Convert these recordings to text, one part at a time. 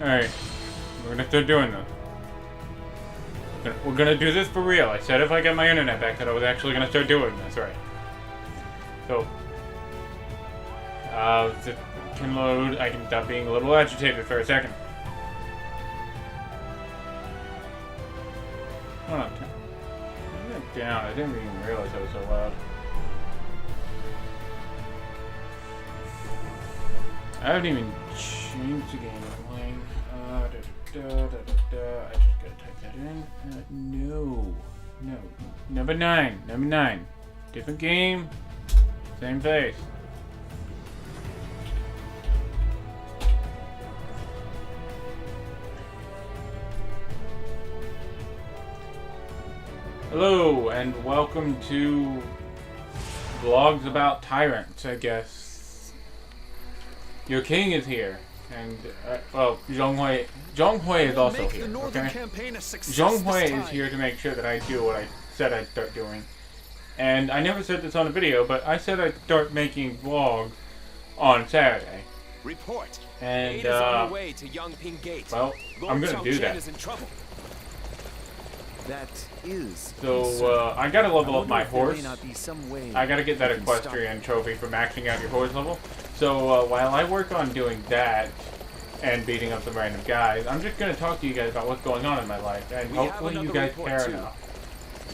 Alright, we're gonna start doing this. We're gonna do this for real. I said if I get my internet back that I was actually gonna start doing this, right? So, if it can load, I can stop being a little agitated for a second. Hold on, turn that down. I didn't even realize I was so loud. I haven't even changed the game I'm playing. I just gotta type that in. No. Number 9. Different game. Same face. Hello, and welcome to Vlogs About Tyrants, I guess. Your king is here, and, well, Zhonghui is also here, okay? Zhonghui is here to make sure that I do what I said I'd start doing. And I never said this on a video, but I said I'd start making vlogs on Saturday. Report. And, on the way to Yangping Gate. well, I'm gonna do that. Is in trouble. That is. So, I gotta level up my horse. I I gotta get that equestrian trophy for maxing out your horse level. So, while I work on doing that and beating up some random guys, I'm just gonna talk to you guys about what's going on in my life, and hopefully you guys care enough.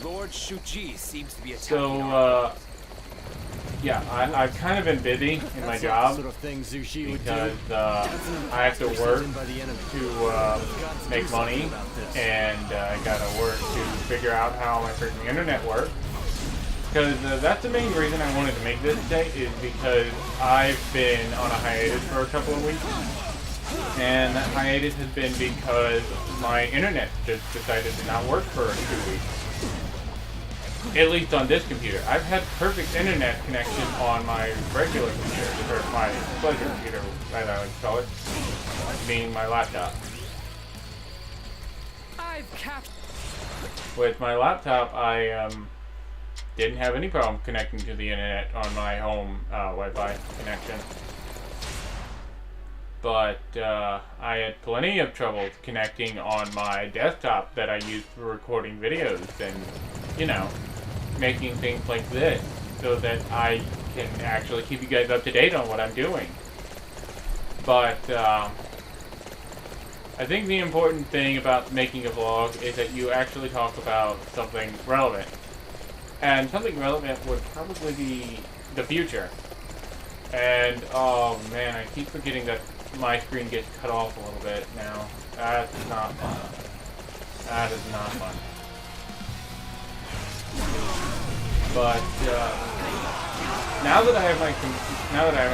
Lord Shuji seems to be attacking. So, yeah, I've kind of been busy in my job because I have to work to make money, and I gotta work to figure out how my freaking internet works. Because that's the main reason I wanted to make this today, is because I've been on a hiatus for a couple of weeks. And that hiatus has been because my internet just decided to not work for 2 weeks. At least on this computer. I've had perfect internet connection on my regular computer, or my pleasure computer, as I like to call it, meaning my laptop. With my laptop, I didn't have any problem connecting to the internet on my home Wi-Fi connection. But I had plenty of trouble connecting on my desktop that I use for recording videos and, you know, making things like this so that I can actually keep you guys up to date on what I'm doing. But I think the important thing about making a vlog is that you actually talk about something relevant. And something relevant would probably be the future. And, oh man, I keep forgetting that my screen gets cut off a little bit now. That's not fun. That is not fun. But, now that I have my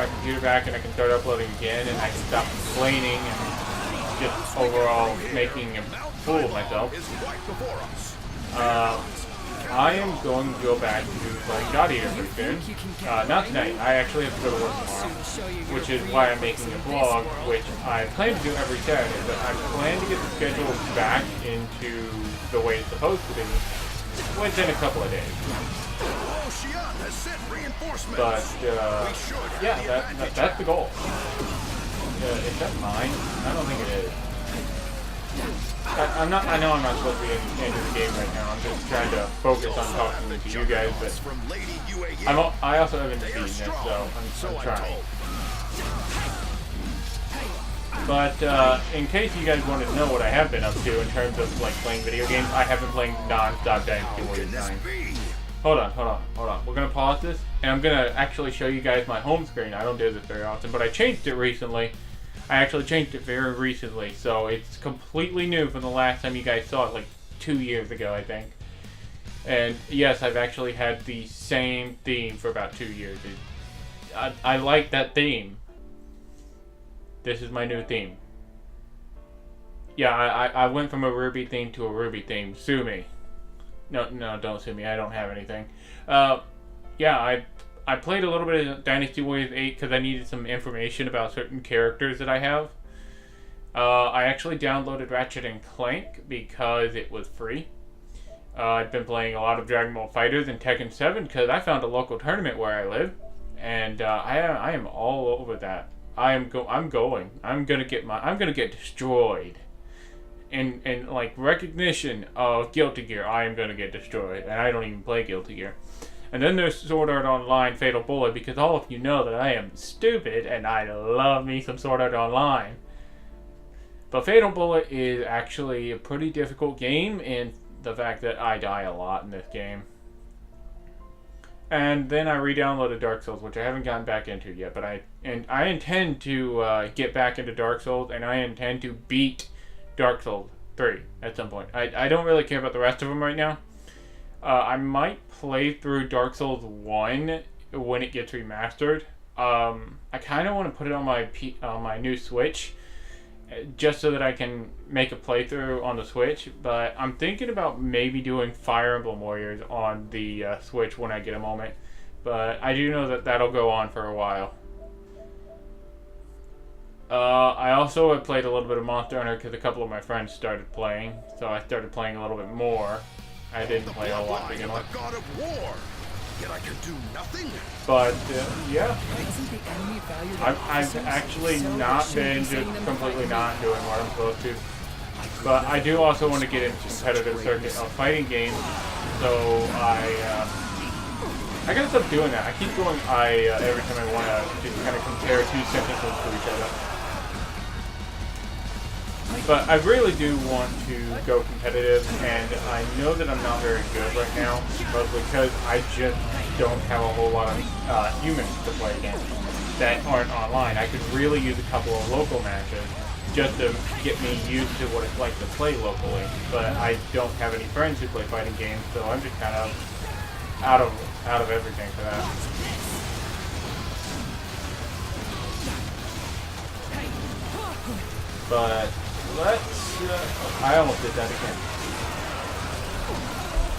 computer back and I can start uploading again and I can stop complaining and just overall making a fool of myself, I am going to go back to playing God Eater pretty soon. Not tonight. I actually have to go to work tomorrow, which is why I'm making a vlog, which I plan to do every Saturday, but I plan to get the schedule back into the way it's supposed to be within a couple of days. But, yeah, that's the goal. Is that mine? I don't think it is. I know I'm not supposed to be into the game right now. I'm just trying to focus on talking to you guys, but I also haven't beaten this, so I'm trying. But in case you guys wanted to know what I have been up to in terms of like playing video games, I have been playing non-stop Dynasty Warriors 9. Hold on. We're gonna pause this, and I'm gonna actually show you guys my home screen. I don't do this very often, but I changed it recently. I actually changed it very recently, so it's completely new from the last time you guys saw it, like 2 years ago, I think. And yes, I've actually had the same theme for about 2 years. I like that theme. This is my new theme. Yeah, I went from a Ruby theme to a Ruby theme. Sue me. No, don't sue me. I don't have anything. Yeah, I played a little bit of Dynasty Warriors 8 because I needed some information about certain characters that I have. I actually downloaded Ratchet and Clank because it was free. I've been playing a lot of Dragon Ball FighterZ and Tekken 7 because I found a local tournament where I live. And I am all over that. I'm going. I'm gonna get destroyed. In like recognition of Guilty Gear, I am gonna get destroyed, and I don't even play Guilty Gear. And then there's Sword Art Online Fatal Bullet, because all of you know that I am stupid and I love me some Sword Art Online. But Fatal Bullet is actually a pretty difficult game, in the fact that I die a lot in this game. And then I re-downloaded Dark Souls, which I haven't gotten back into yet, but I intend to get back into Dark Souls, and I intend to beat Dark Souls 3 at some point. I don't really care about the rest of them right now. I might play through Dark Souls 1 when it gets remastered. I kind of want to put it on my new Switch, just so that I can make a playthrough on the Switch, but I'm thinking about maybe doing Fire Emblem Warriors on the Switch when I get a moment. But I do know that that'll go on for a while. I also have played a little bit of Monster Hunter because a couple of my friends started playing, so I started playing a little bit more. I didn't play a lot to begin with. God of War. Yet I can do nothing. But yeah, I've actually not been just completely not doing what I'm supposed to. But I do also want to get into competitive circuit of fighting games, so I gotta stop doing that. I keep going every time I want to just kind of compare two sentences to each other. But I really do want to go competitive, and I know that I'm not very good right now, but because I just don't have a whole lot of humans to play against that aren't online. I could really use a couple of local matches just to get me used to what it's like to play locally. But I don't have any friends who play fighting games, so I'm just kind of out of everything for that. But let's. I almost did that again.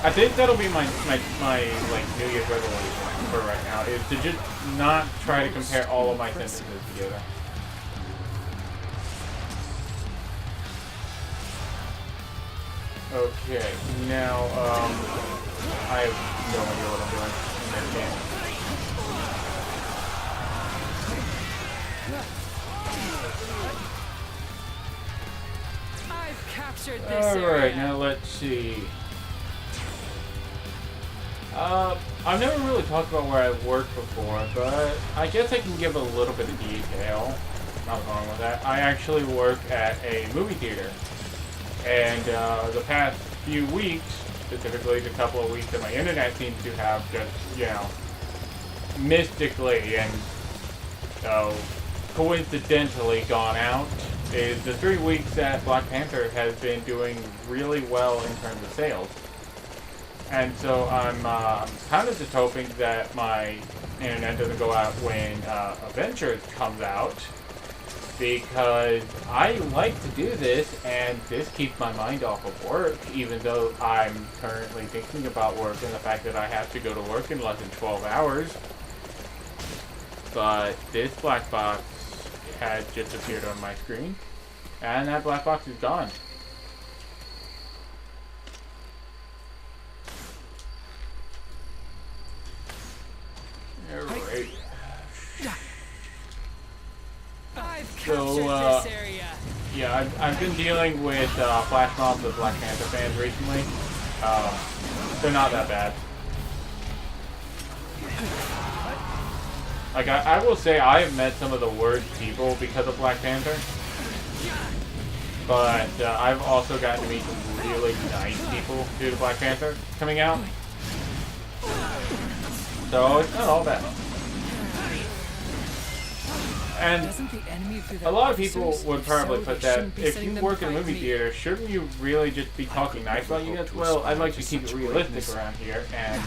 I think that'll be my like New Year's resolution for right now, is to just not try to compare all of my sentences together. Okay, now I have no idea what I'm doing in this game. I've captured this area. Alright, now let's see. I've never really talked about where I've worked before, but I guess I can give a little bit of detail. Nothing wrong with that. I actually work at a movie theater. And the past few weeks, specifically the couple of weeks that my internet seems to have just, you know, mystically and coincidentally gone out, is the 3 weeks that Black Panther has been doing really well in terms of sales. And so I'm kind of just hoping that my internet doesn't go out when Avengers comes out, because I like to do this, and this keeps my mind off of work, even though I'm currently thinking about work and the fact that I have to go to work in less than 12 hours. But this black box had just appeared on my screen, and that black box is gone. Alright. So, yeah, I've been dealing with flash mobs of Black Panther fans recently. They're not that bad. Like, I will say I have met some of the worst people because of Black Panther. But I've also gotten to meet some really nice people due to Black Panther coming out. So it's not all bad. And a lot of people would probably put that, if you work in a movie theater, shouldn't you really just be talking nice about you guys? Well, I'd like to keep it realistic around here, and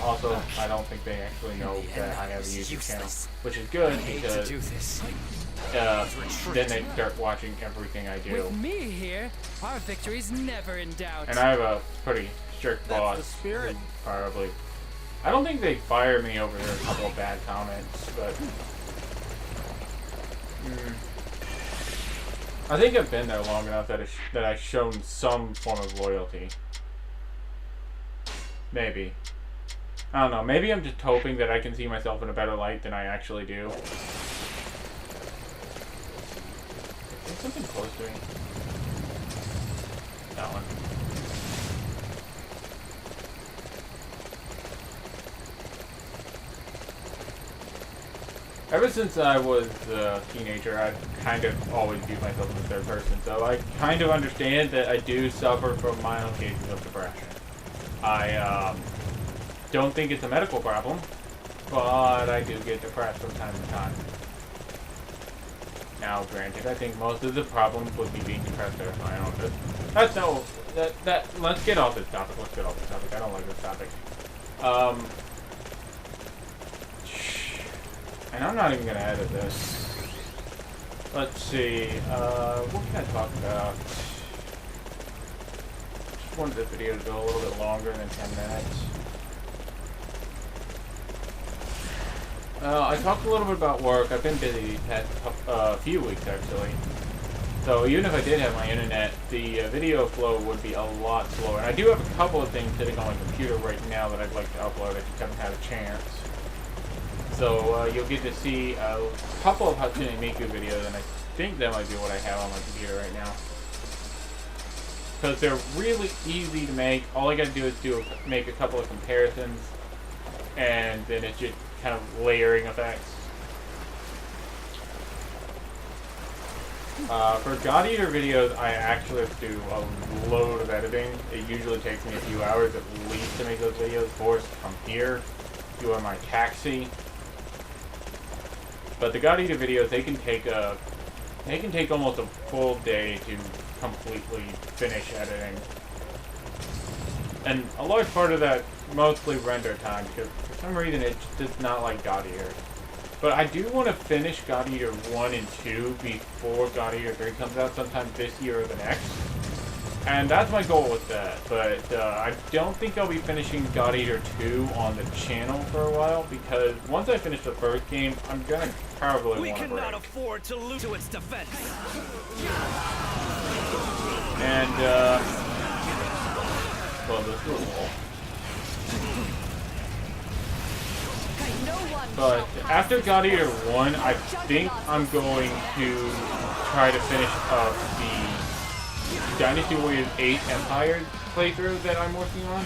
also, I don't think they actually know that I have a YouTube channel, which is good, because then they start watching everything I do. With me here, our victory's never in doubt. And I have a pretty strict boss, who probably... I don't think they fire me over a couple of bad comments, but... I think I've been there long enough that I've shown some form of loyalty. Maybe. I don't know. Maybe I'm just hoping that I can see myself in a better light than I actually do. There's something close to me. That one. Ever since I was a teenager, I've kind of always viewed myself in the third person, so I kind of understand that I do suffer from my own cases of depression. I don't think it's a medical problem, but I do get depressed from time to time. Now, granted, I think most of the problem would be being depressed are my own. That's no. Let's get off this topic. Let's get off this topic. I don't like this topic. And I'm not even gonna edit this. Let's see. What can I talk about? Just wanted this video to go a little bit longer than 10 minutes. I talked a little bit about work. I've been busy a few weeks actually. So even if I did have my internet, the video flow would be a lot slower. And I do have a couple of things sitting on my computer right now that I'd like to upload. I just haven't had a chance. So you'll get to see a couple of Hatsune Miku videos, and I think that might be what I have on my computer right now. Because they're really easy to make. All I gotta do is make a couple of comparisons, and then it's just kind of layering effects. For God Eater videos, I actually have to do a load of editing. It usually takes me a few hours at least to make those videos. Forced to come here, you are my taxi. But the God Eater videos, they can take almost a full day to completely finish editing. And a large part of that mostly render time, because for some reason it's just not like God Eater. But I do want to finish God Eater 1 and 2 before God Eater 3 comes out sometime this year or the next. And that's my goal with that. But I don't think I'll be finishing God Eater 2 on the channel for a while, because once I finish the first game, I'm going to probably want to break. We cannot afford to lose to its defense. And, well, this is cool. But after God Eater 1, I think I'm going to try to finish up the Dynasty Warriors 8 Empire playthrough that I'm working on.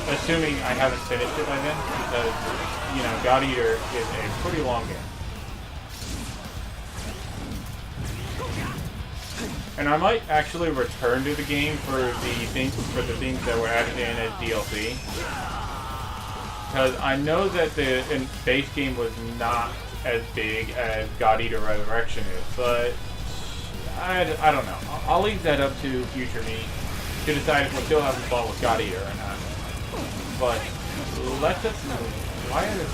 Assuming I haven't finished it by then, because, you know, God Eater is a pretty long game. And I might actually return to the game for the things that were added in as DLC. Because I know that the base game was not as big as God Eater Resurrection is, but I don't know. I'll leave that up to future me to decide if we're still having fun with God Eater or not. But let's just know. Why are there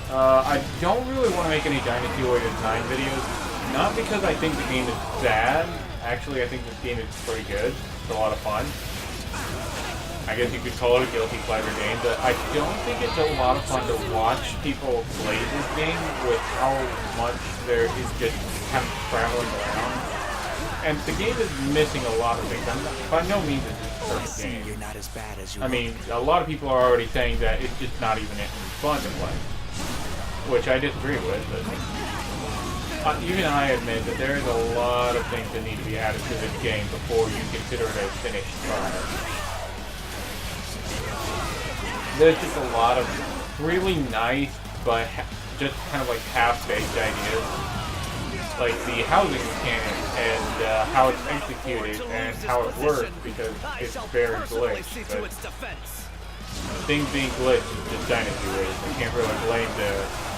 I don't really want to make any Dynasty Warriors 9 videos, not because I think the game is bad. Actually, I think this game is pretty good. It's a lot of fun. I guess you could call it a guilty pleasure game, but I don't think it's a lot of fun to watch people play this game with how much there is just kind of traveling around. And the game is missing a lot of things. By no means is this a perfect game. You're not as bad as you I mean, a lot of people are already saying that it's just not even fun to play. Which I disagree with, but even I admit that there is a lot of things that need to be added to this game before you consider it a finished product. There's just a lot of really nice, but just kind of like half-baked ideas. Like the housing mechanic and how it's executed and how it works, because it's very glitched. But things being glitched is just Dynasty Warriors. I can't really blame the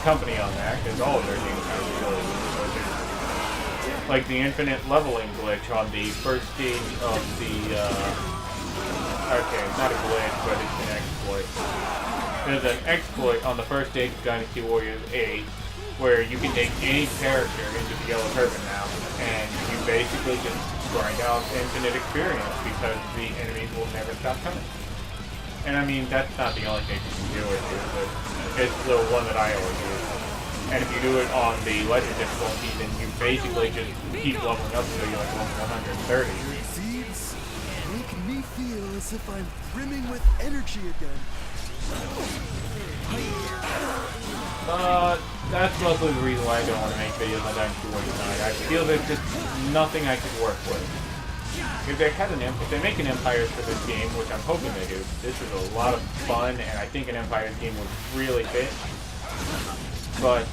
company on that, because all of their games are really glitched. Like the infinite leveling glitch on the first stage of the, okay, it's not a glitch, but it's an exploit. There's an exploit on the first stage of Dynasty Warriors 8, where you can take any character into the Yellow Turban now, and you basically just grind out infinite experience, because the enemies will never stop coming. And I mean, that's not the only thing you can do with it, but it's the one that I always use. And if you do it on the legend difficulty, then you basically just keep leveling up until you're like level 130. Making me feel as if I'm brimming with energy again. That's mostly the reason why I don't want to make videos on Dynasty Warriors 9. I feel there's just nothing I could work with. If they make an Empires for this game, which I'm hoping they do, this is a lot of fun, and I think an Empires game would really fit. But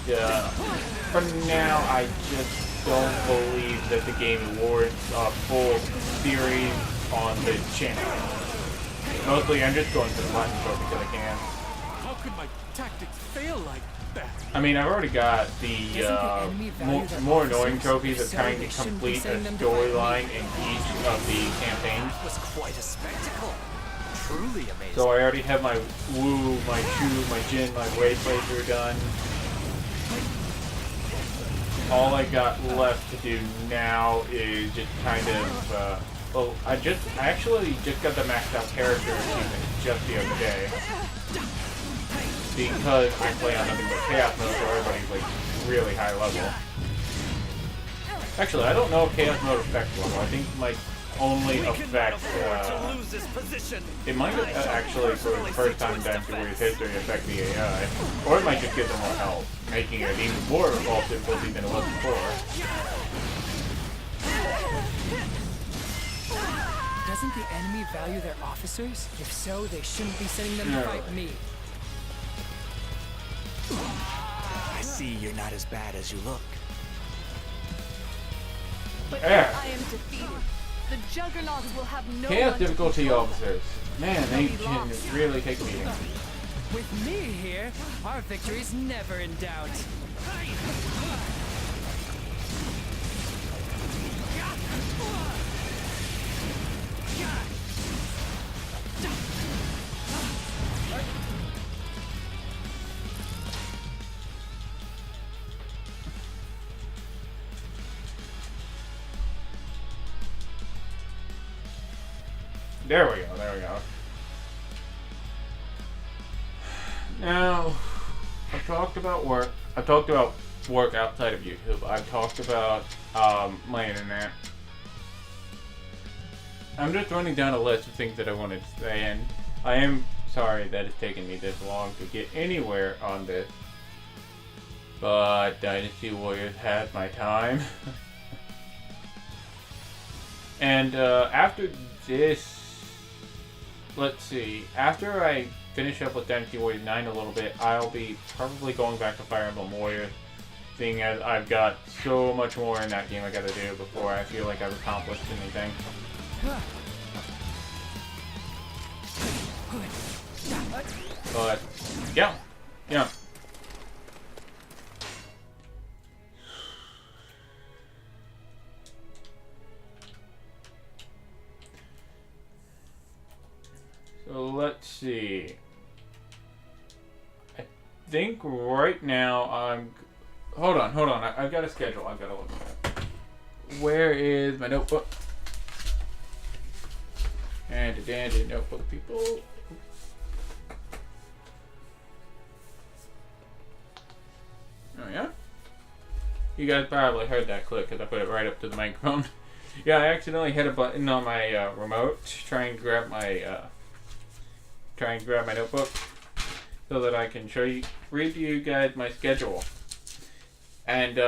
for now, I just don't believe that the game warrants a full series on the channel. Mostly, I'm just going for the Latin Show because I can. How could my tactics fail like that? I mean, I've already got the more annoying trophies of trying to complete a storyline in each of the campaigns. That was quite a spectacle. Truly amazing. So I already have my Wu, my Chu, my Jin, my Wei playthrough done. All I got left to do now is just kind of, well, I actually just got the maxed out character achievement just the other day. Because I play on nothing but Chaos mode, so everybody's like really high level. Actually, I don't know if Chaos mode affects level. I think it might only affect, it might actually, for the first time in Dynasty Warriors history, affect the AI. Or it might just give them more health, making it even more involved difficulty than it was before. Doesn't the enemy value their officers? If so, they shouldn't be sending them to fight me. I see you're not as bad as you look. But Yeah. if I am defeated, the Juggernauts will have no Chaos one to difficulty control. officers. Man, they can really take beating. With me here, our victory's never in doubt. There we go, there we go. Now, I've talked about work. I've talked about work outside of YouTube. I've talked about my internet. I'm just running down a list of things that I wanted to say, and I am sorry that it's taken me this long to get anywhere on this. But Dynasty Warriors had my time. And after this, let's see, after I finish up with Dynasty Warriors 9 a little bit, I'll be probably going back to Fire Emblem Warriors, seeing as I've got so much more in that game I gotta do before I feel like I've accomplished anything. But, yeah. So let's see. I think right now I'm... Hold on. I've got a schedule. I've got to look at it. Where is my notebook? And a dandy notebook, people. Oh yeah? You guys probably heard that click because I put it right up to the microphone. Yeah, I accidentally hit a button on my remote to try and grab my notebook so that I can read to you guys my schedule. And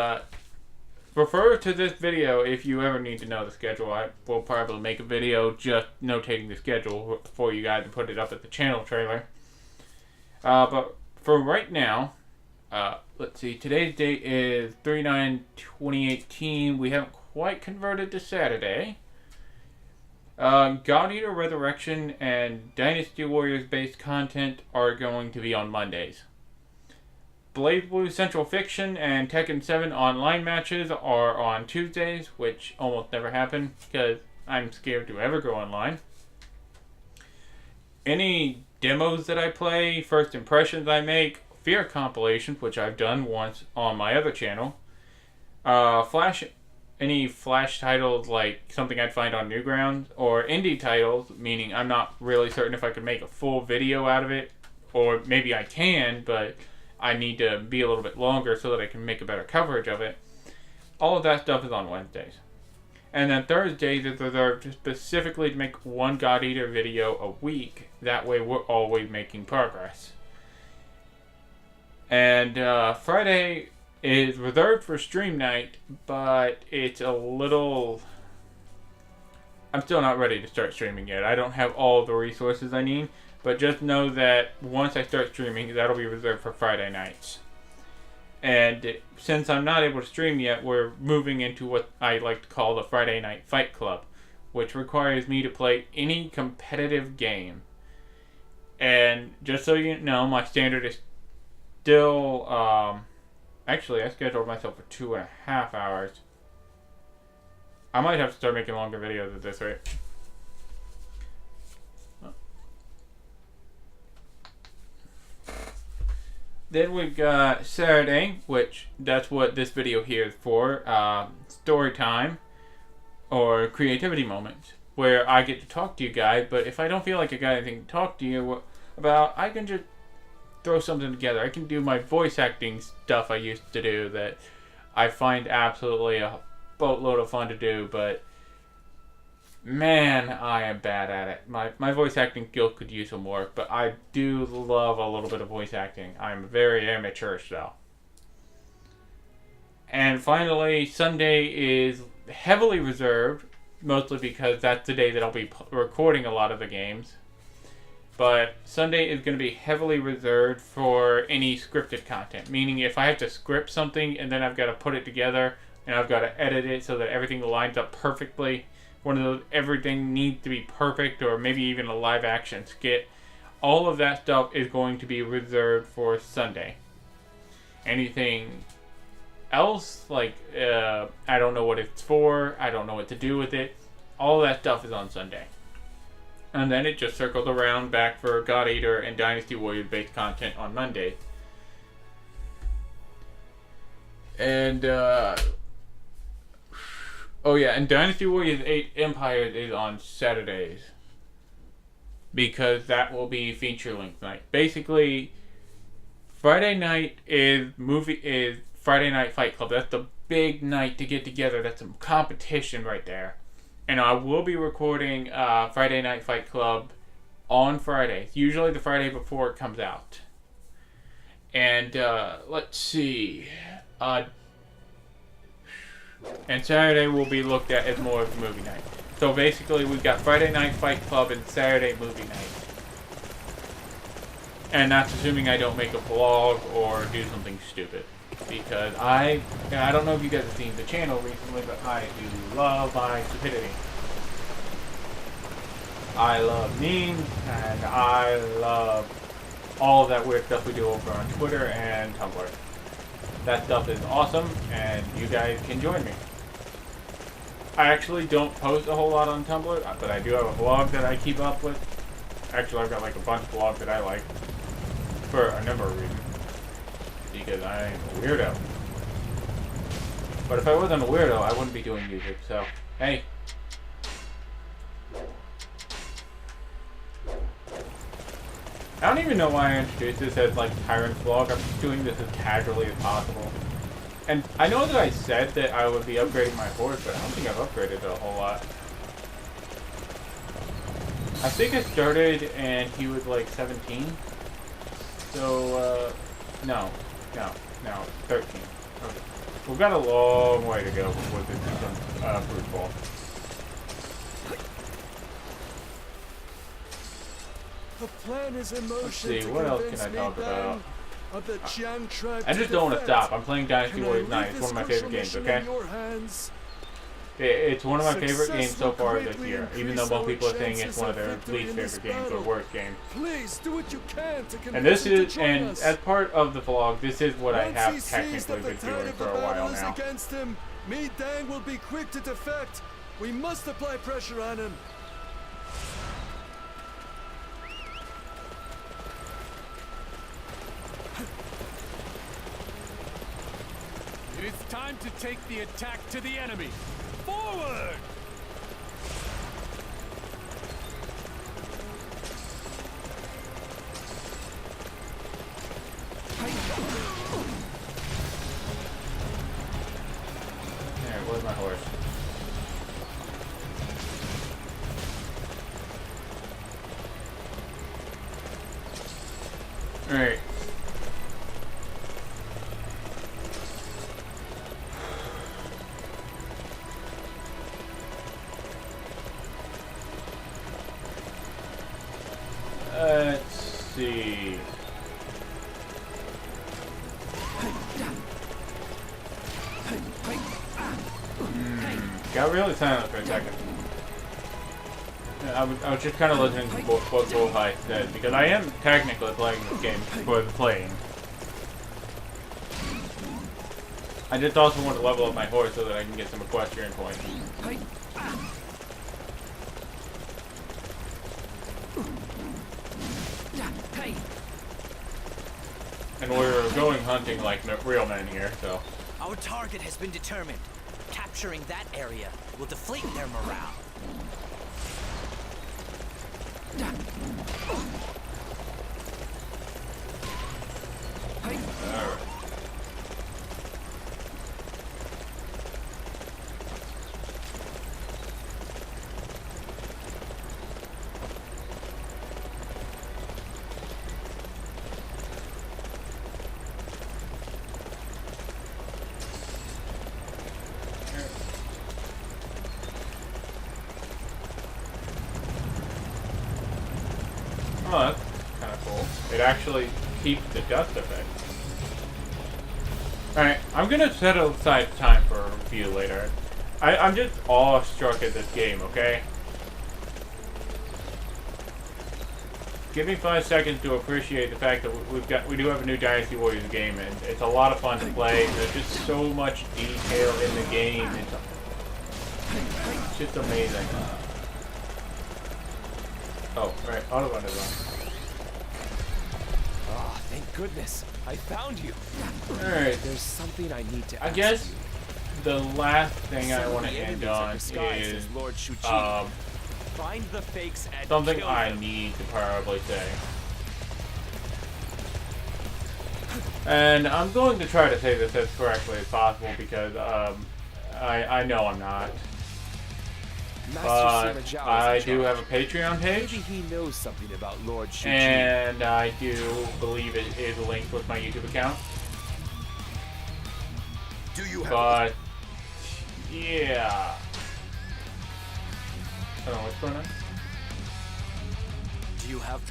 refer to this video if you ever need to know the schedule. I will probably make a video just notating the schedule for you guys to put it up at the channel trailer. But for right now, let's see, today's date is 3/9/2018. We haven't quite converted to Saturday. God Eater Resurrection and Dynasty Warriors based content are going to be on Mondays. BlazBlue Central Fiction and Tekken 7 online matches are on Tuesdays, which almost never happen because I'm scared to ever go online. Any demos that I play, first impressions I make, Fear compilations, which I've done once on my other channel, any Flash titles like something I'd find on Newgrounds, or indie titles, meaning I'm not really certain if I could make a full video out of it, or maybe I can, but I need to be a little bit longer so that I can make a better coverage of it. All of that stuff is on Wednesdays. And then Thursdays is reserved specifically to make one God Eater video a week. That way we're always making progress. And Friday is reserved for stream night, but it's a little... I'm still not ready to start streaming yet. I don't have all the resources I need, but just know that once I start streaming, that'll be reserved for Friday nights. And since I'm not able to stream yet, we're moving into what I like to call the Friday Night Fight Club, which requires me to play any competitive game. And just so you know, my standard is still... actually, I scheduled myself for 2.5 hours. I might have to start making longer videos at this rate. Then we've got Saturday, which that's what this video here is for. Story time or creativity moments, where I get to talk to you guys. But if I don't feel like I got anything to talk to you about, I can just throw something together. I can do my voice acting stuff I used to do that I find absolutely a boatload of fun to do, but man, I am bad at it. My voice acting skill could use some work, but I do love a little bit of voice acting. I'm very amateurish though. And finally, Sunday is heavily reserved, mostly because that's the day that I'll be recording a lot of the games. But Sunday is going to be heavily reserved for any scripted content, meaning if I have to script something and then I've got to put it together and I've got to edit it so that everything lines up perfectly. One of those, everything needs to be perfect, or maybe even a live action skit. All of that stuff is going to be reserved for Sunday. Anything else, like, I don't know what it's for, I don't know what to do with it, all that stuff is on Sunday. And then it just circles around back for God Eater and Dynasty Warriors based content on Monday. And, oh yeah, and Dynasty Warriors 8 Empires is on Saturdays. Because that will be feature-length night. Basically, Friday night is Friday Night Fight Club. That's the big night to get together. That's some competition right there. And I will be recording Friday Night Fight Club on Friday. Usually the Friday before it comes out. And let's see. And Saturday will be looked at as more of a movie night. So basically we've got Friday Night Fight Club and Saturday movie night. And that's assuming I don't make a vlog or do something stupid. Because I don't know if you guys have seen the channel recently, but I do love my stupidity. I love memes, and I love all of that weird stuff we do over on Twitter and Tumblr. That stuff is awesome, and you guys can join me. I actually don't post a whole lot on Tumblr, but I do have a blog that I keep up with. Actually, I've got like a bunch of blogs that I like for a number of reasons. Because I'm a weirdo. But if I wasn't a weirdo, I wouldn't be doing music, so, hey. I don't even know why I introduced this as, like, Tyrant Log. I'm just doing this as casually as possible. And I know that I said that I would be upgrading my horse, but I don't think I've upgraded it a whole lot. I think I started and he was, like, 17. So, no, 13. Okay. We've got a long way to go before this becomes fruitful. The plan is in motion. Let's see, what else can I talk about? I just don't want to stop. I'm playing Dynasty Warriors 9. It's one of my favorite games, okay? It's one of my favorite games so far this year, even though most people are saying it's one of their least favorite games or worst games. Please do what you can to and this is, and as part of the vlog, this is what I have technically been doing for a while now. Against him, Me Dang will be quick to defect. We must apply pressure on him. It's time to take the attack to the enemy. Forward! Where's my horse? Alright. Let's see. Got really silent for a second. I was just kind of listening to what Bullhigh said, because I am technically playing this game for the playing. I just also want to level up my horse so that I can get some equestrian points. And we're going hunting like real men here, so. Our target has been determined. Capturing that area will deflate their morale. Alright. Oh, that's kind of cool. It actually keeps the dust effect. Alright, I'm gonna set aside time for a review later. I'm just awestruck at this game, okay? Give me 5 seconds to appreciate the fact that we do have a new Dynasty Warriors game, and it's a lot of fun to play. There's just so much detail in the game. It's just amazing. Oh, right. Autobahn is on. Ah, thank goodness. I found you. Alright. There's something I need to I ask guess you. the last thing I Some of want to the end enemies are on disguised is as Lord Shuji. Find the fakes and something kill I them. need to probably say. And I'm going to try to say this as correctly as possible because I know I'm not. But Master Sima Zhao I is in do charge. have a Patreon page. Maybe he knows something about Lord Shuji. And I do believe it is linked with my YouTube account. Do you have But yeah. I don't know what's going on. Do you have...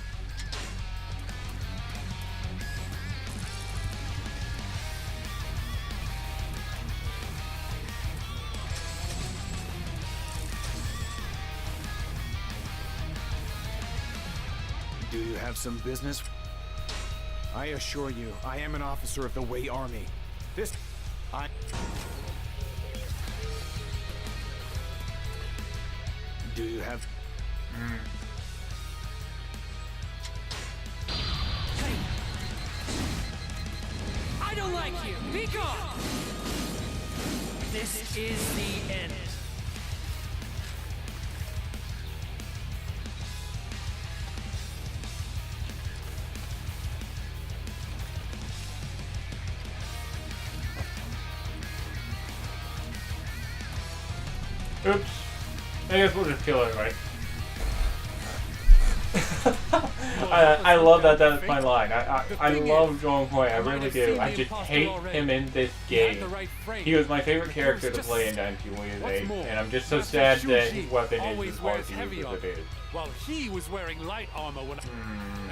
Do you have some business? I assure you, I am an officer of the Wei Army. Do you have... I don't like you. Be gone. This is the end. Oops. I guess we'll just kill it, right? I love that that's my line. I love Zhong Hui, I really do. I just hate him in this game. He was my favorite character to play in Dynasty Warriors 8, and I'm just so sad that his weapon is as hard to use as it is. While he was wearing light armor when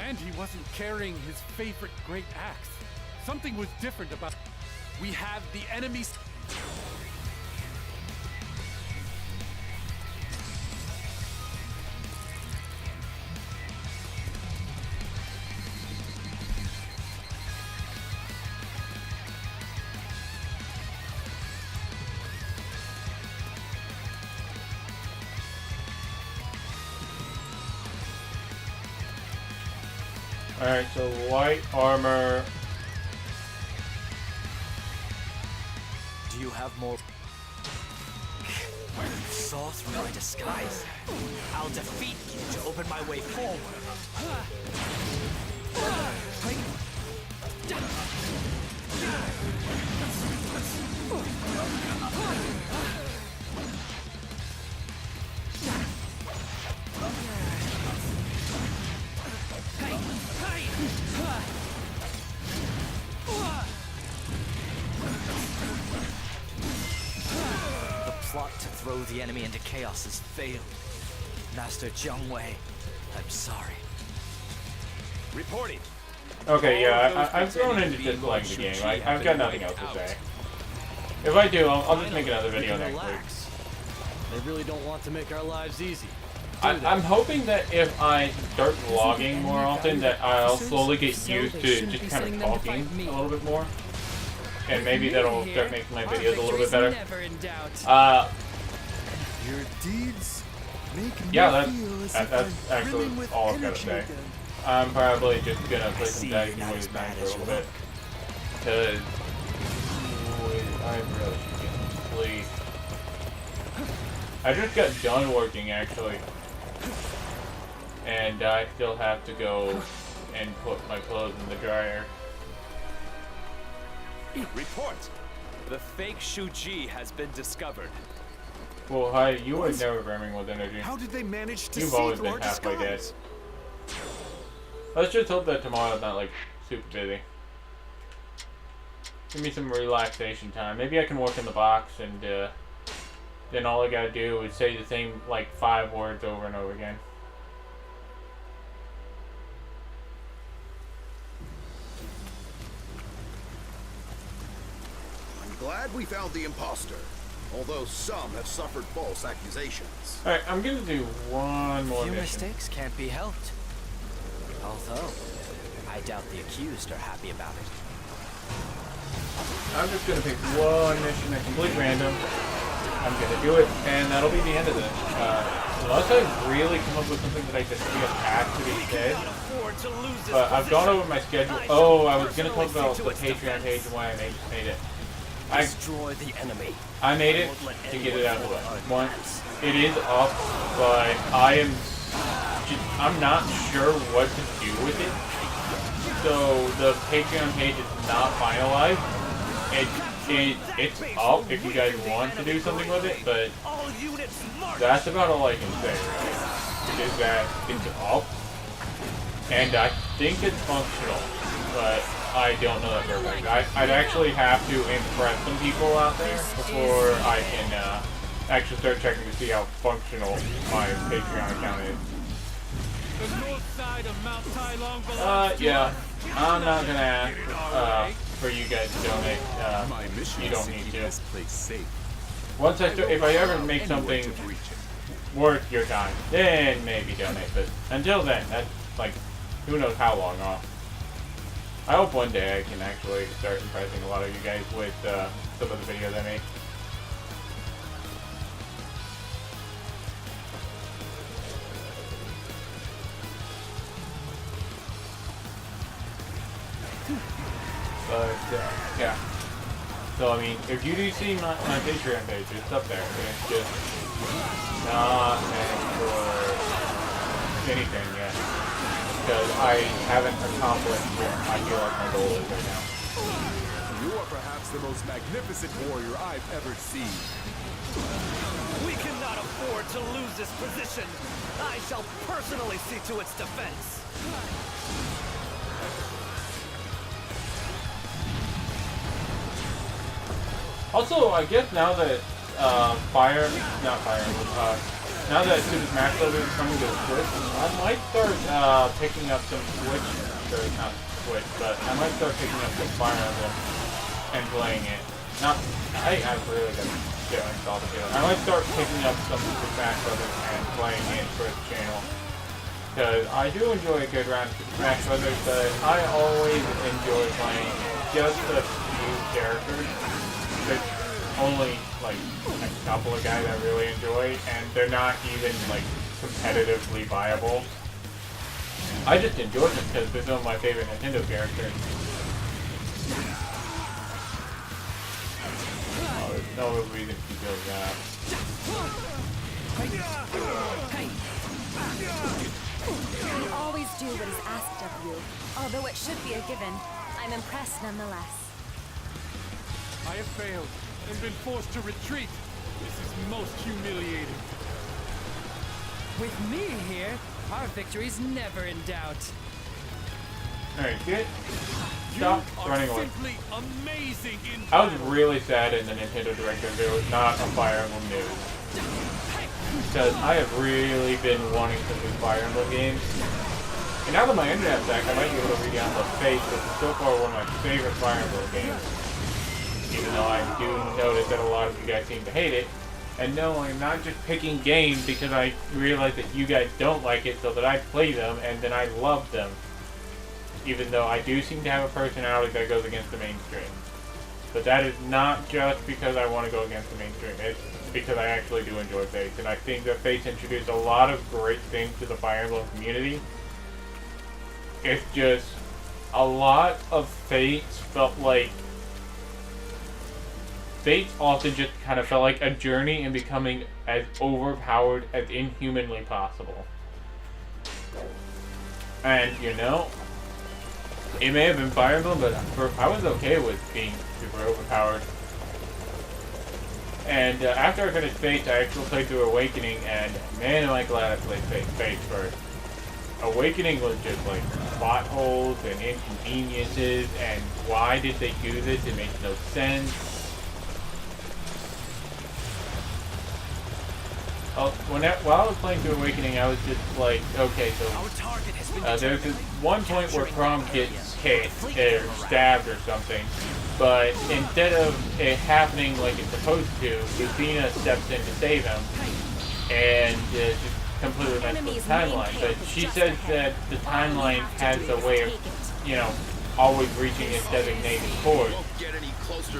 and he wasn't carrying his favorite great axe. Something was different about... We have the enemy's... Alright, so white armor. Do you have more... Saw through my disguise. I'll defeat you to open my way forward. throw the enemy into chaos has failed. Master Jiangwei, I'm sorry. Reporting. Okay, yeah, I've thrown into just playing the game. I've got nothing else to say. If I do, I'll just make another video next week. They really don't want to make our lives easy. I'm hoping that if I start vlogging more often, that I'll slowly get used to just kind of talking a little bit more. And maybe that'll start making my videos a little bit better. Your deeds make me Yeah, feel as that's if I'm actually brimming with all I've got to energy say. again. I'm probably just gonna play some Dice for a little bit. Because I really should get some sleep. I just got done working actually. And I still have to go and put my clothes in the dryer. Report! The fake Shuji has been discovered. Well, hi, you were never brimming with energy. How did they manage to You've see always through been our halfway dead. disguise? Let's just hope that tomorrow's not like super busy. Give me some relaxation time. Maybe I can work in the box and then all I gotta do is say the same like 5 words over and over again. I'm glad we found the imposter, although some have suffered false accusations. Alright, I'm gonna do one more Few mission. mistakes can't be helped. Although, I doubt the accused are happy about it. I'm just gonna pick one mission at complete random. I'm gonna do it, and that'll be the end of it. Unless I really come up with something that I just feel has to be said. But I've gone over my schedule. Oh, I was gonna talk about the Patreon page and why I made it. Destroy the enemy. I made it to get it out of the way. One, it is up, but I'm not sure what to do with it. So the Patreon page is not finalized. It's up if you guys want to do something with it, but that's about all I can say, really. Is that it's up, and I think it's functional, but I don't know that for a fact. I'd actually have to impress some people out there before I can actually start checking to see how functional my Patreon account is. The north side of Mount Tai Long belongs to Yeah. us. I'm not gonna ask for you guys to donate. You don't need to. Once if I ever make something worth your time, then maybe donate. But until then, that's like, who knows how long off. I hope one day I can actually start impressing a lot of you guys with some of the videos I make. But, yeah. So, I mean, if you do see my Patreon page, it's up there. It's just not meant for anything yet. Because I haven't accomplished what I feel like my goal is right now. You are perhaps the most magnificent warrior I've ever seen. We cannot afford to lose this position. I shall personally see to its defense. Also, I guess now that now that Super Smash Bros. Is coming to the Switch, I might start picking up some Switch, or not Switch, but I might start picking up some Fire Emblem and playing it. I really got to get installed together. I might start picking up some Super Smash Bros. And playing it for the channel. Because I do enjoy a good round of Super Smash Bros., but I always enjoy playing just a few characters. There's only like a couple of guys I really enjoy, and they're not even like competitively viable. I just enjoy them because they're some of my favorite Nintendo characters. Oh, there's no reason to do that. You always do what is asked of you. Although it should be a given, I'm impressed nonetheless. I have failed and been forced to retreat. This is most humiliating. With me here, our victory's never in doubt. Alright, good. You Stop are running away. simply amazing in I was battle. really sad in the Nintendo Direct that there was not a Fire Emblem news. Because I have really been wanting some new Fire Emblem games. And now that my internet's back, I might be able to re-download Fate, which is so far one of my favorite Fire Emblem games. Even though I do notice that a lot of you guys seem to hate it. And no, I'm not just picking games because I realize that you guys don't like it, so that I play them and then I love them. Even though I do seem to have a personality that goes against the mainstream. But that is not just because I want to go against the mainstream. It's because I actually do enjoy Fates. And I think that Fates introduced a lot of great things to the Fire Emblem community. It's just, a lot of Fates felt like... Fates often just kind of felt like a journey in becoming as overpowered as inhumanly possible. And, you know, it may have been Fire Emblem, but I was okay with being super overpowered. And after I finished Fates, I actually played through Awakening, and man, am I glad I played Fates first. Awakening was just like plot holes and inconveniences, and why did they do this? It makes no sense. While I was playing through Awakening, I was just like, okay, so there's this one point where Prom gets hit or stabbed or something, but instead of it happening like it's supposed to, Lucina steps in to save him, and just completely messed with the timeline. But she says that the timeline has a way of, you know, always reaching its designated course,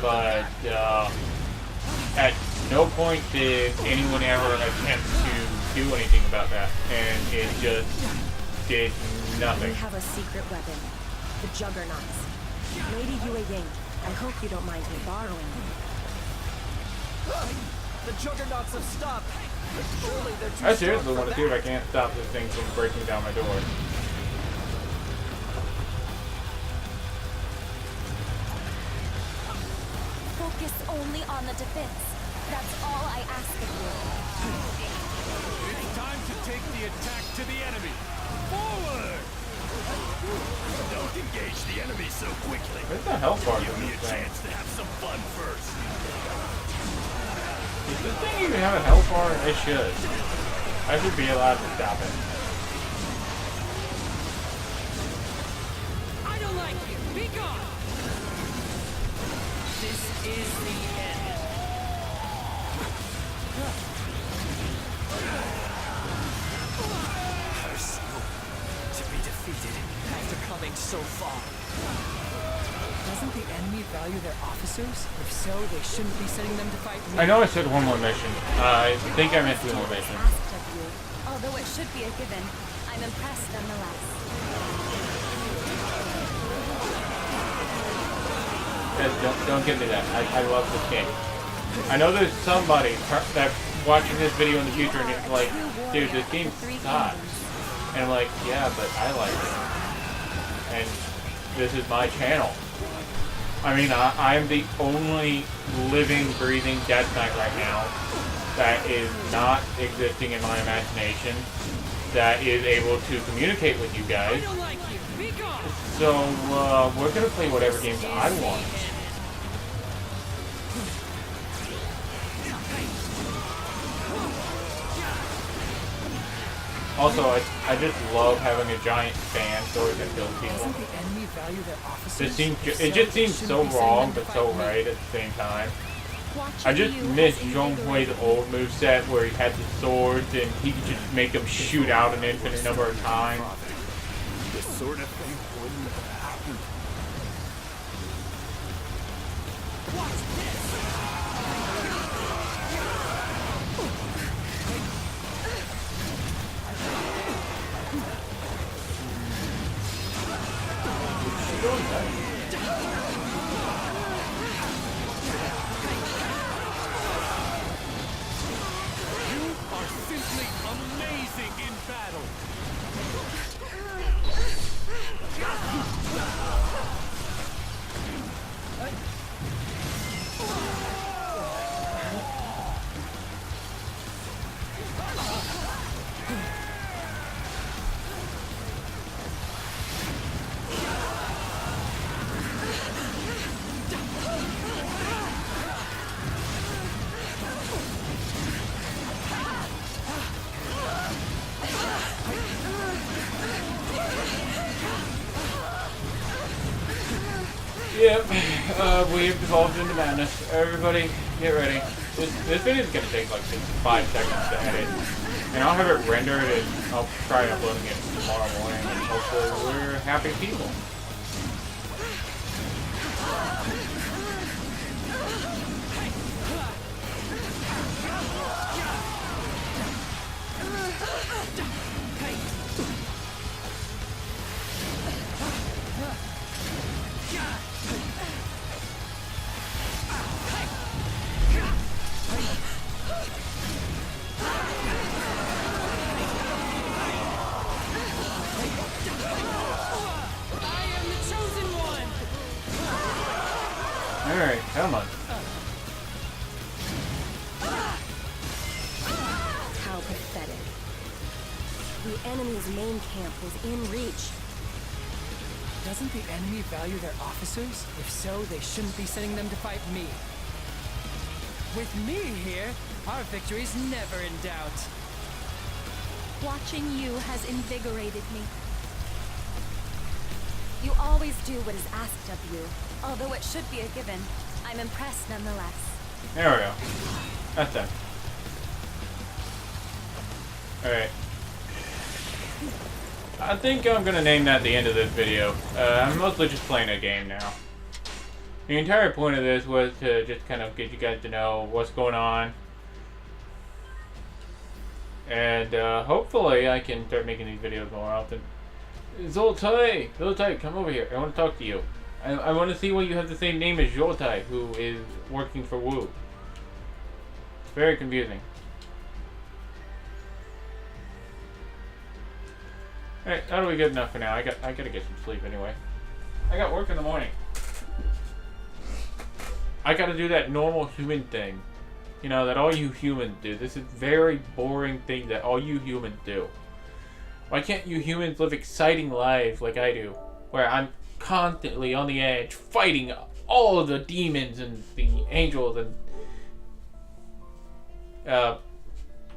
but at no point did anyone ever attempt to do anything about that, and it just did nothing. We have a secret weapon, the Juggernauts. Lady Yue Ying, I hope you don't mind me borrowing them. The Juggernauts have stopped. Surely they're too I seriously want to see if I can't stop this thing from breaking down my door. Focus only on the defense. That's all I ask of you. It's time to take the attack to the enemy. Forward! Don't engage the enemy so quickly. Where's the health bar Give from me a this thing? chance to have some fun first. Does this thing even have a health bar? It should. I should be allowed to stop it. I don't like you. Be gone. This is the end. Personal. To be defeated after coming so far. Doesn't the enemy value their officers? If so, they shouldn't be sending them to fight me. I know I said one more mission. I think I meant one more mission. Asked of you. Although it should be a given, I'm impressed nonetheless. Guys, don't give me that. I love this game. I know there's somebody that's watching this video in the future and it's like, dude, this game sucks. And I'm like, yeah, but I like it. And this is my channel. I mean, I'm the only living, breathing Death Knight right now that is not existing in my imagination, that is able to communicate with you guys. I don't like you. Be gone. So, we're gonna play whatever games I want. Also, I just love having a giant fan so it can kill people. Doesn't the enemy value their officers? It just seems so wrong, but so right at the same time. I just miss Zhong Hui's old moveset where he had the swords and he could just make them shoot out an infinite number of times. This sort of thing wouldn't have happened. You are simply amazing in battle. Yep, we have devolved into madness. Everybody, get ready. This video is gonna take like 5 seconds to edit. And I'll have it rendered and I'll try uploading it tomorrow morning and hopefully we're happy people. Alright, come on. How pathetic. The enemy's main camp was in reach. Doesn't the enemy value their officers? If so, they shouldn't be sending them to fight me. With me here, our victory's never in doubt. Watching you has invigorated me. You always do what is asked of you. Although it should be a given, I'm impressed nonetheless. There we go. That's done. Alright. I think I'm gonna name that the end of this video. I'm mostly just playing a game now. The entire point of this was to just kind of get you guys to know what's going on. And hopefully I can start making these videos more often. Zoltai, come over here. I want to talk to you. I want to see why you have the same name as Zoltai, who is working for Wu. It's very confusing. Alright, that'll be good enough for now. I gotta get some sleep anyway. I got work in the morning. I gotta do that normal human thing. You know, that all you humans do. This is a very boring thing that all you humans do. Why can't you humans live exciting lives like I do? Where I'm constantly on the edge, fighting all of the demons and the angels and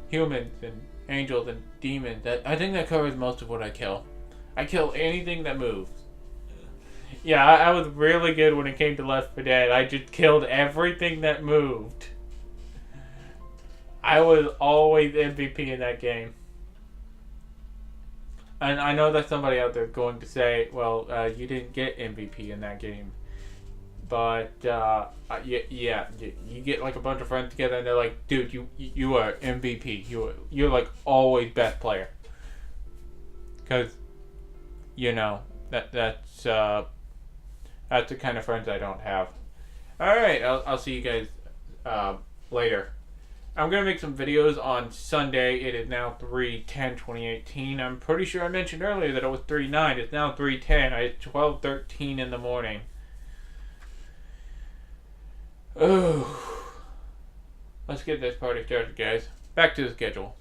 humans and angels and demons. I think that covers most of what I kill. I kill anything that moves. Yeah, I was really good when it came to Left 4 Dead. I just killed everything that moved. I was always MVP in that game. And I know that somebody out there is going to say, well, you didn't get MVP in that game. But, yeah, you get like a bunch of friends together and they're like, dude, you are MVP. You're like always best player. Because, you know, that's the kind of friends I don't have. Alright, I'll see you guys later. I'm going to make some videos on Sunday. It is now 3/10/2018. I'm pretty sure I mentioned earlier that it was 3/9. It's now 3/10. It's 12:13 in the morning. Oh. Let's get this party started, guys. Back to the schedule.